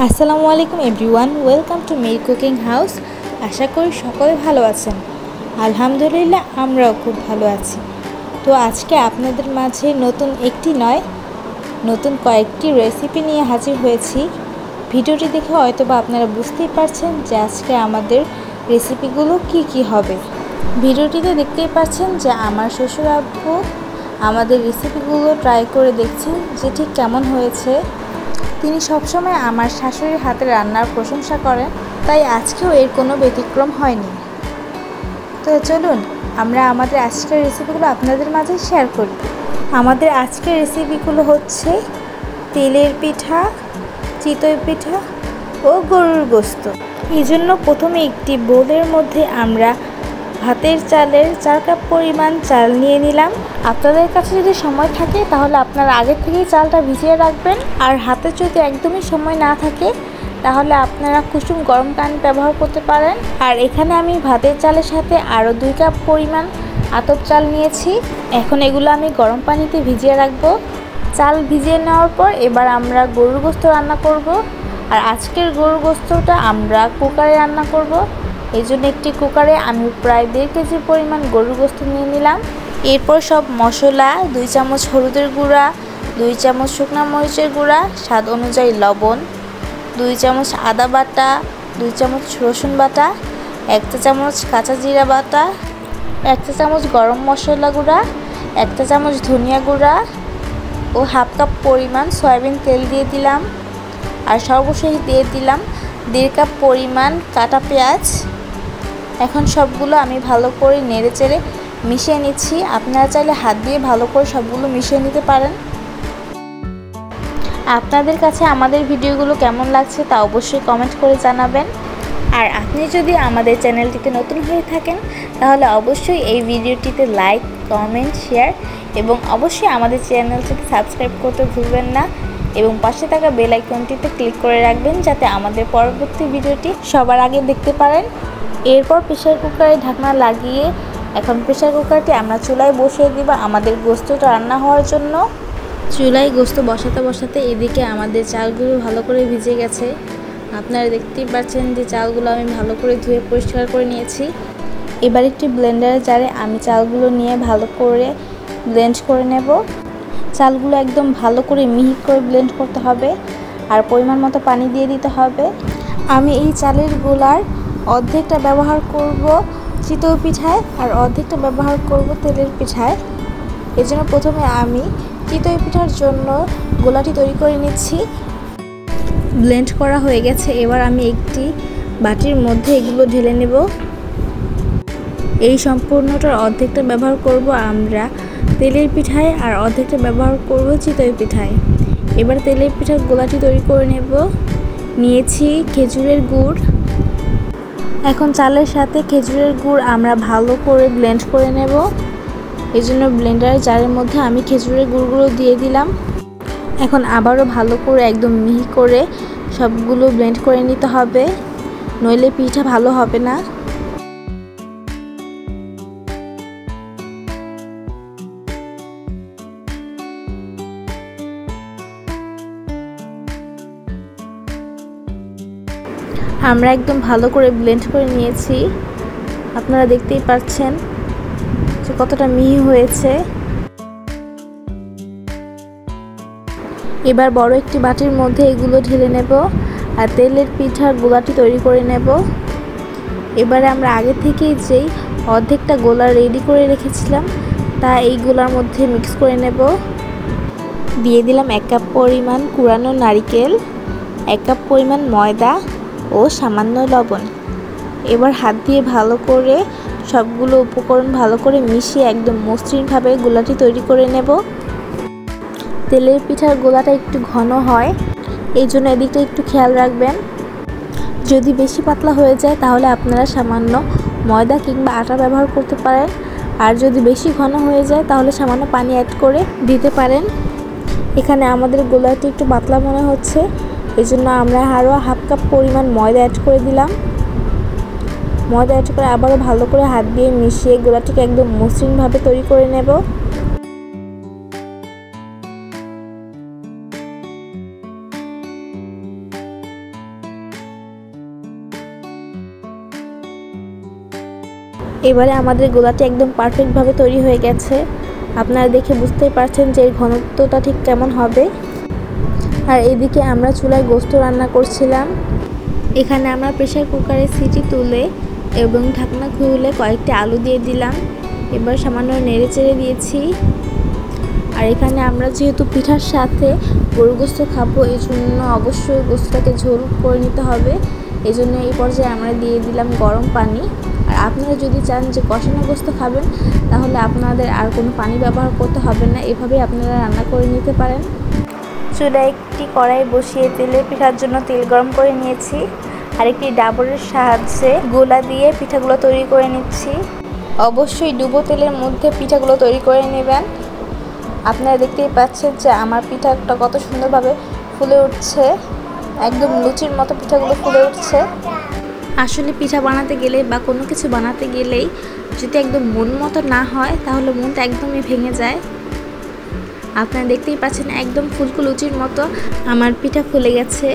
আসসালামু আলাইকুম everyone, welcome to মেরি কুকিং হাউস। আশা করি সকলে ভালো আছেন। আলহামদুলিল্লাহ, আমরাও খুব ভালো আছি। তো আজকে আপনাদের মাঝে নতুন কয়েকটি রেসিপি নিয়ে হাজির হয়েছি। ভিডিওটি দেখে হয়তোবা আপনারা বুঝতেই পারছেন যে আজকে আমাদের রেসিপিগুলো কি হবে। ভিডিওটিতে দেখতেই পাচ্ছেন যে আমার শ্বশুর আব্বু আমাদের রেসিপিগুলো ট্রাই করে দেখছেন যে ঠিক কেমন হয়েছে। তিনি সবসময় আমার শাশুড়ির হাতে রান্নার প্রশংসা করেন, তাই আজকেও এর কোনো ব্যতিক্রম হয়নি। তো চলুন আমরা আমাদের আজকের রেসিপিগুলো আপনাদের মাঝে শেয়ার করি। আমাদের আজকের রেসিপিগুলো হচ্ছে তেলের পিঠা, চিতই পিঠা ও গরুর গোশত। এই জন্য প্রথমে একটি বোলের মধ্যে আমরা ভাতের চালের 4 কাপ পরিমাণ চাল নিয়ে নিলাম। আপনাদের কাছে যদি সময় থাকে তাহলে আপনারা আগে থেকেই চালটা ভিজিয়ে রাখবেন, আর হাতে যদি একদমই সময় না থাকে তাহলে আপনারা কুসুম গরম পানি ব্যবহার করতে পারেন। আর এখানে আমি ভাতের চালের সাথে আরও 2 কাপ পরিমাণ আতপ চাল নিয়েছি। এখন এগুলো আমি গরম পানিতে ভিজিয়ে রাখবো। চাল ভিজিয়ে নেওয়ার পর এবার আমরা গরুর গোশত রান্না করব। আর আজকের গরুর গোশতটা আমরা কুকারে রান্না করব। এই জন্য একটি কুকারে আমি প্রায় 1.5 কেজি পরিমাণ গরুর গোশত নিয়ে নিলাম। এরপর সব মশলা, 2 চামচ হলুদের গুঁড়া, 2 চামচ শুকনো মরিচের গুঁড়া, স্বাদ অনুযায়ী লবণ, 2 চামচ আদা বাটা, 2 চামচ রসুন বাটা, 1 চা চামচ কাঁচা জিরা বাটা, 1 চা চামচ গরম মশলা গুঁড়া, 1 চা চামচ ধনিয়া গুঁড়া ও হাফ কাপ পরিমাণ সয়াবিন তেল দিয়ে দিলাম। আর সর্বশেষ দিয়ে দিলাম 1.5 কাপ পরিমাণ কাটা পেঁয়াজ। এখন সবগুলো আমি ভালো করে নেড়েচেড়ে মিশিয়ে নিচ্ছি। আপনারা চাইলে হাত দিয়ে ভালো করে সবগুলো মিশিয়ে নিতে পারেন। আপনাদের কাছে আমাদের ভিডিওগুলো কেমন লাগছে তা অবশ্যই কমেন্ট করে জানাবেন। আর আপনি যদি আমাদের চ্যানেলটিতে নতুন হয়ে থাকেন তাহলে অবশ্যই এই ভিডিওটিতে লাইক, কমেন্ট, শেয়ার এবং অবশ্যই আমাদের চ্যানেলটিকে সাবস্ক্রাইব করতে ভুলবেন না এবং পাশে থাকা বেল আইকনটিতে ক্লিক করে রাখবেন যাতে আমাদের পরবর্তী ভিডিওটি সবার আগে দেখতে পারেন। এরপর প্রেসার কুকারে ঢাকনা লাগিয়ে এখন প্রেসার কুকারটি আমরা চুলায় বসিয়ে দিব আমাদের গোশতটা রান্না হওয়ার জন্য। চুলায় গোশত বসাতে এদিকে আমাদের চালগুলো ভালো করে ভিজে গেছে। আপনারা দেখতেই পাচ্ছেন যে চালগুলো আমি ভালো করে ধুয়ে পরিষ্কার করে নিয়েছি। এবার একটি ব্লেন্ডারের জারে আমি চালগুলো নিয়ে ভালো করে ব্লেন্ড করে নেব। চালগুলো একদম ভালো করে মিহি করে ব্লেন্ড করতে হবে আর পরিমাণ মতো পানি দিয়ে দিতে হবে। আমি এই চালের গোলার অর্ধেকটা ব্যবহার করব চিতই পিঠায় আর অর্ধেকটা ব্যবহার করব তেলের পিঠায়। এজন্য প্রথমে আমি চিতই পিঠার জন্য গোলাটি তৈরি করে নিচ্ছি। ব্লেন্ড করা হয়ে গেছে। এবার আমি একটি বাটির মধ্যে এগুলো ঢেলে নেব। এই সম্পূর্ণটার অর্ধেকটা ব্যবহার করব আমরা তেলের পিঠায় আর অর্ধেকটা ব্যবহার করব চিতই পিঠায়। এবার তেলের পিঠার গোলাটি তৈরি করে নেব। নিয়েছি খেজুরের গুড়। এখন চালের সাথে খেজুরের গুড় আমরা ভালো করে ব্লেন্ড করে নেব। এই জন্য ব্লেন্ডারের জারের মধ্যে আমি খেজুরের গুড়গুলো দিয়ে দিলাম। এখন আবারও ভালো করে একদম মিহি করে সবগুলো ব্লেন্ড করে নিতে হবে, নইলে পিঠা ভালো হবে না। আমরা একদম ভালো করে ব্লেন্ড করে নিয়েছি। আপনারা দেখতেই পাচ্ছেন যে কতটা মিহি হয়েছে। এবার বড় একটি বাটির মধ্যে এগুলো ঢেলে নেব আর তেলের পিঠার গোলাটি তৈরি করে নেব। এবারে আমরা আগে থেকেই যেই অর্ধেকটা গোলা রেডি করে রেখেছিলাম তা এই গোলার মধ্যে মিক্স করে নেব। দিয়ে দিলাম 1 কাপ পরিমাণ কুড়ানো নারকেল, 1 কাপ পরিমাণ ময়দা ও সামান্য লবণ। এবার হাত দিয়ে ভালো করে সবগুলো উপকরণ ভালো করে মিশিয়ে একদম মসৃণভাবে গোলাটি তৈরি করে নেব। তেলের পিঠার গোলাটা একটু ঘন হয়, এই জন্য এদিকটা একটু খেয়াল রাখবেন। যদি বেশি পাতলা হয়ে যায় তাহলে আপনারা সামান্য ময়দা কিংবা আটা ব্যবহার করতে পারেন, আর যদি বেশি ঘন হয়ে যায় তাহলে সামান্য পানি অ্যাড করে দিতে পারেন। এখানে আমাদের গোলাটি একটু পাতলা মনে হচ্ছে, এই জন্য আমরা আরও হাফ কাপ পরিমাণ ময়দা অ্যাড করে দিলাম। ময়দা অ্যাড করে আবারও ভালো করে হাত দিয়ে মিশিয়ে গোলাটিকে একদম মসৃণভাবে তৈরি করে নেব। এবারে আমাদের গোলাটি একদম পারফেক্টভাবে তৈরি হয়ে গেছে। আপনারা দেখে বুঝতেই পারছেন যে এর ঘনত্বটা ঠিক কেমন হবে। আর এদিকে আমরা চুলায় গোশত রান্না করছিলাম। এখানে আমরা প্রেসার কুকারে সিটি তুলে এবং ঢাকনা খুলে কয়েকটি আলু দিয়ে দিলাম। এবার সামান্য নেড়ে চেড়ে দিয়েছি। আর এখানে আমরা যেহেতু পিঠার সাথে গরু গোশত খাবো, এই জন্য অবশ্যই গোশতটাকে ঝোল করে নিতে হবে। এই জন্য এই পর্যায়ে আমরা দিয়ে দিলাম গরম পানি। আর আপনারা যদি চান যে কষানো গোশত খাবেন, তাহলে আপনাদের আর কোনো পানি ব্যবহার করতে হবে না, এভাবেই আপনারা রান্না করে নিতে পারেন। চুলায় একটি কড়াই বসিয়ে তেলে পিঠার জন্য তেল গরম করে নিয়েছি। আর একটি ডাবরের সাহায্যে গোলা দিয়ে পিঠাগুলো তৈরি করে নিচ্ছি। অবশ্যই ডুবো তেলের মধ্যে পিঠাগুলো তৈরি করে নেবেন। আপনারা দেখতেই পাচ্ছেন যে আমার পিঠাটা কত সুন্দরভাবে ফুলে উঠছে, একদম লুচির মতো পিঠাগুলো ফুলে উঠছে। আসলে পিঠা বানাতে গেলে বা কোনো কিছু বানাতে গেলেই যদি একদম মন মতো না হয়, তাহলে মনটা একদমই ভেঙে যায়। আপনারা দেখতেই পাচ্ছেন একদম ফুলকো লুচির মতো আমার পিঠা ফুলে গেছে।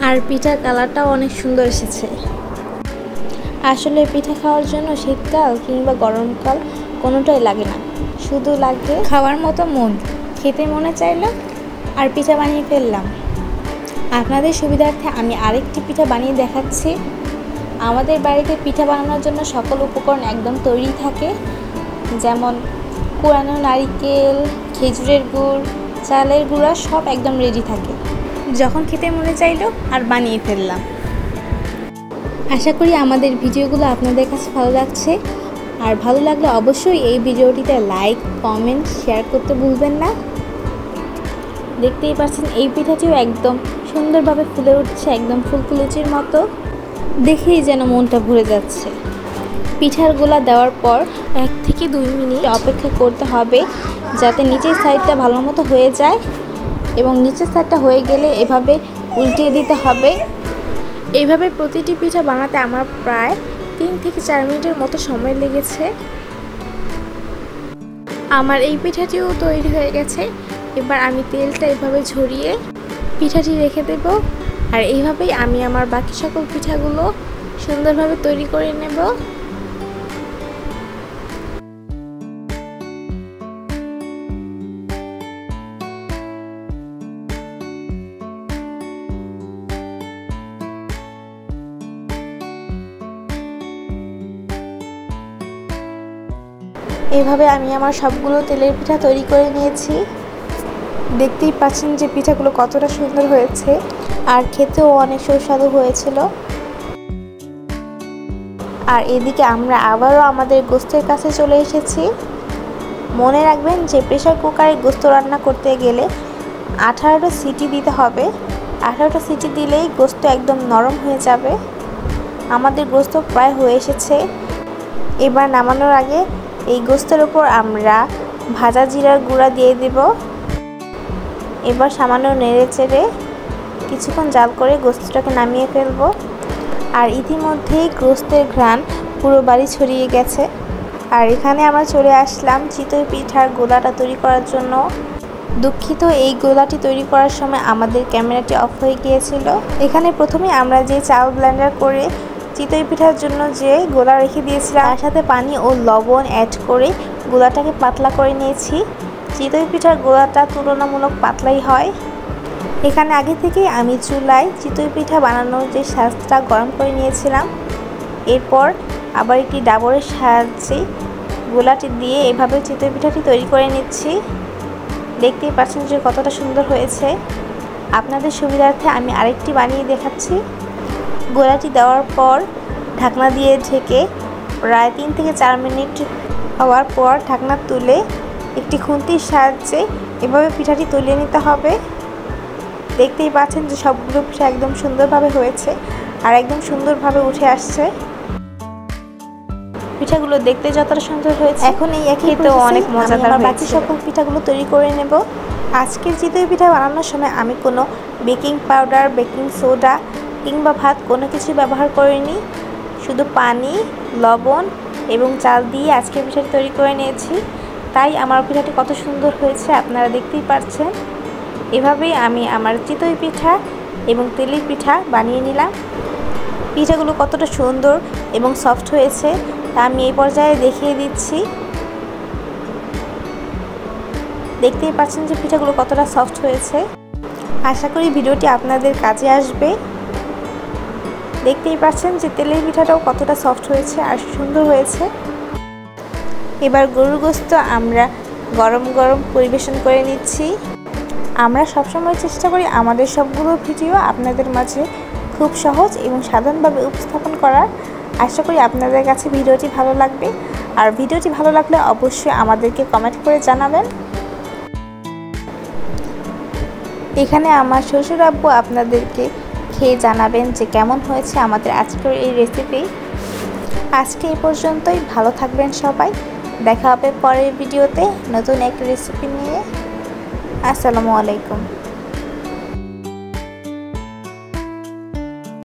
আর পিঠার কালারটাও অনেক সুন্দর এসেছে। আসলে পিঠা খাওয়ার জন্য শীতকাল কিংবা গরমকাল কোনোটাই লাগে না, শুধু লাগে খাওয়ার মতো মন। খেতে মনে চাইলো আর পিঠা বানিয়ে ফেললাম। আপনাদের সুবিধার্থে আমি আরেকটি পিঠা বানিয়ে দেখাচ্ছি। আমাদের বাড়িতে পিঠা বানানোর জন্য সকল উপকরণ একদম তৈরি থাকে, যেমন কোরানো নারিকেল, খেজুরের গুড়, চালের গুঁড়া সব একদম রেডি থাকে। যখন খেতে মনে চাইলো আর বানিয়ে ফেললাম। আশা করি আমাদের ভিডিওগুলো আপনাদের কাছে ভালো লাগছে। আর ভালো লাগলে অবশ্যই এই ভিডিওটিতে লাইক, কমেন্ট, শেয়ার করতে ভুলবেন না। দেখতেই পাচ্ছেন এই পিঠাটিও একদম সুন্দরভাবে ফুলে উঠছে, একদম ফুলকো লুচির মতো। দেখেই যেন মনটা ভরে যাচ্ছে। পিঠার গোলা দেওয়ার পর 1 থেকে 2 মিনিট অপেক্ষা করতে হবে, যাতে নিচের সাইডটা ভালো মতো হয়ে যায়। এবং নিচের সাইডটা হয়ে গেলে এভাবে উল্টিয়ে দিতে হবে। এইভাবে প্রতিটি পিঠা বানাতে আমার প্রায় 3 থেকে 4 মিনিটের মতো সময় লেগেছে। আমার এই পিঠাটিও তৈরি হয়ে গেছে। এবার আমি তেলটা এভাবে ঝরিয়ে পিঠাটি রেখে দেব। আর এইভাবেই আমি আমার বাকি সকল পিঠাগুলো সুন্দরভাবে তৈরি করে নেব। এইভাবে আমি আমার সবগুলো তেলের পিঠা তৈরি করে নিয়েছি। দেখতেই পাচ্ছেন যে পিঠাগুলো কতটা সুন্দর হয়েছে, আর খেতেও অনেক সুস্বাদু হয়েছিল। আর এদিকে আমরা আবারও আমাদের গোশতের কাছে চলে এসেছি। মনে রাখবেন যে প্রেসার কুকারে গোশত রান্না করতে গেলে 18টা সিটি দিতে হবে। 18টা সিটি দিলেই গোশত একদম নরম হয়ে যাবে। আমাদের গোশত প্রায় হয়ে এসেছে। এবার নামানোর আগে এই গোশতের উপর আমরা ভাজা জিরার গুঁড়া দিয়ে দেব। এবার সামান্য নেড়ে চেড়ে কিছুক্ষণ জাল করে গোশতটাকে নামিয়ে ফেলবো। আর ইতিমধ্যেই গোশতের ঘ্রাণ পুরো বাড়ি ছড়িয়ে গেছে। আর এখানে আমরা চলে আসলাম চিতই পিঠার গোলাটা তৈরি করার জন্য। দুঃখিত, এই গোলাটি তৈরি করার সময় আমাদের ক্যামেরাটি অফ হয়ে গিয়েছিল। এখানে প্রথমে আমরা যে চাল ব্লেন্ডার করে চিতই পিঠার জন্য যে গোলা রেখে দিয়েছিলাম, তার সাথে পানি ও লবণ অ্যাড করে গোলাটাকে পাতলা করে নিয়েছি। চিতই পিঠার গোলাটা তুলনামূলক পাতলাই হয়। এখানে আগে থেকেই আমি চুলায় চিতই পিঠা বানানোর যে শাঁসটা গরম করে নিয়েছিলাম। এরপর আবার একটি ডাবরের সাহায্যে গোলাটি দিয়ে এভাবে চিতই পিঠাটি তৈরি করে নিচ্ছি। দেখতেই পাচ্ছেন যে কতটা সুন্দর হয়েছে। আপনাদের সুবিধার্থে আমি আরেকটি বানিয়ে দেখাচ্ছি। গোলাটি দেওয়ার পর ঢাকনা দিয়ে ঢেকে প্রায় 3 থেকে 4 মিনিট হওয়ার পর ঢাকনা তুলে একটি খুন্তির সাহায্যে এভাবে পিঠাটি তুলে নিতে হবে। দেখতেই পাচ্ছেন যে সবগুলো পিঠা একদম সুন্দরভাবে হয়েছে আর একদম সুন্দরভাবে উঠে আসছে। পিঠাগুলো দেখতে যতটা সুন্দর হয়েছে, এখন এই খেতেও অনেক মজাদার হয়েছে। বাকি সকল পিঠাগুলো তৈরি করে নেব। আজকের চিতই পিঠা বানানোর সময় আমি কোনো বেকিং পাউডার, বেকিং সোডা কিংবা ভাত কোনো কিছু ব্যবহার করিনি। শুধু পানি, লবণ এবং চাল দিয়ে আজকের পিঠাটি তৈরি করে নিয়েছি। তাই আমার পিঠাটি কত সুন্দর হয়েছে আপনারা দেখতেই পাচ্ছেন। এভাবেই আমি আমার চিতই পিঠা এবং তেলের পিঠা বানিয়ে নিলাম। পিঠাগুলো কতটা সুন্দর এবং সফট হয়েছে তা আমি এই পর্যায়ে দেখিয়ে দিচ্ছি। দেখতেই পাচ্ছেন যে পিঠাগুলো কতটা সফট হয়েছে। আশা করি ভিডিওটি আপনাদের কাজে আসবে। দেখতেই পাচ্ছেন যে তেলের পিঠাটাও কতটা সফট হয়েছে আর সুন্দর হয়েছে। এবার গরুর গোশত আমরা গরম গরম পরিবেশন করে নিচ্ছি। আমরা সবসময় চেষ্টা করি আমাদের সবগুলো ভিডিও আপনাদের মাঝে খুব সহজ এবং সাধারণভাবে উপস্থাপন করার। আশা করি আপনাদের কাছে ভিডিওটি ভালো লাগবে। আর ভিডিওটি ভালো লাগলে অবশ্যই আমাদেরকে কমেন্ট করে জানাবেন। এখানে আমার শ্বশুর আব্বু আপনাদেরকে খেয়ে জানাবেন যে কেমন হয়েছে আমাদের আজকের এই রেসিপি। আজকে এই পর্যন্তই। ভালো থাকবেন সবাই। দেখা হবে পরের ভিডিওতে নতুন এক রেসিপি নিয়ে। আসসালামু আলাইকুম।